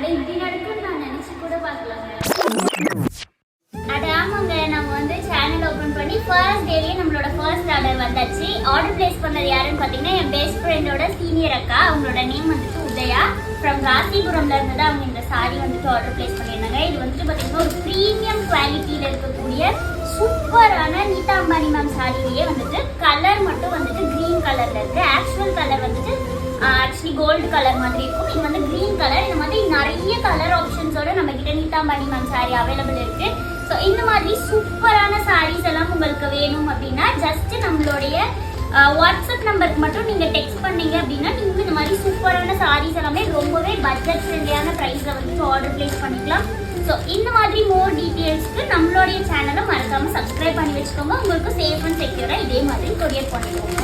அட இப்படி நடக்கும்னு நான் நினைச்சு கூட பார்க்கலாங்க. அட ஆமாங்க, நம்ம வந்து சேனல் ஓபன் பண்ணி ஃபர்ஸ்ட் டேலயே நம்மளோட ஃபர்ஸ்ட் ஆர்டர் வந்தாச்சு. ஆர்டர் பிளேஸ் பண்ணது யாருன்னு பாத்தீங்கன்னா என் பெஸ்ட் ஃப்ரெண்டோட சீனியர் அக்கா. அவங்களோட நேம் வந்துட்டு உதயா. ஃப்ரம் ராசிபுரம்ல இருந்து தான் அவங்க இந்த சாரி வந்துட்டு ஆர்டர் பிளேஸ் பண்ணியிருந்தாங்க. இது வந்துட்டு பாத்தீங்கன்னா ஒரு ப்ரீமியம் குவாலிட்டியில இருக்கக்கூடிய சூப்பரான நீதா அம்பானி மேம் சாரிலேயே வந்துட்டு கலர் மட்டும் வந்துட்டு கிரீன் கலர்ல இருக்கு. ஆக்சுவல் கலர் வந்துட்டு ஆக்சுவலி கோல்டு கலர் மாதிரி இருக்கும். இது வந்து கிரீன் கலர். இந்த மாதிரி நிறைய கலர் ஆப்ஷன்ஸோட நம்ம கிட்ட நீதா அம்பானி மேம் சாரி அவைலபிள் இருக்கு. ஸோ இந்த மாதிரி சூப்பரான சாரீஸ் எல்லாம் உங்களுக்கு வேணும் அப்படின்னா ஜஸ்ட் நம்மளுடைய வாட்ஸ்அப் நம்பருக்கு மட்டும் நீங்க டெக்ஸ்ட் பண்ணீங்க அப்படின்னா நீங்க இந்த மாதிரி சூப்பரான சாரீஸ் எல்லாமே ரொம்பவே பட்ஜெட் ஃப்ரெண்ட்லியான ப்ரைஸ்ல வந்து ஆர்டர் பிளேஸ் பண்ணிக்கலாம். ஸோ இந்த மாதிரி மோர் டீட்டெயில்ஸ்க்கு நம்மளுடைய சேனலை மறக்காம சப்ஸ்கிரைப் பண்ணி வச்சுக்கோங்க. உங்களுக்கு சேஃப் அண்ட் செக்யூரா இதே மாதிரி கொரியர் பண்ணிடுவோம்.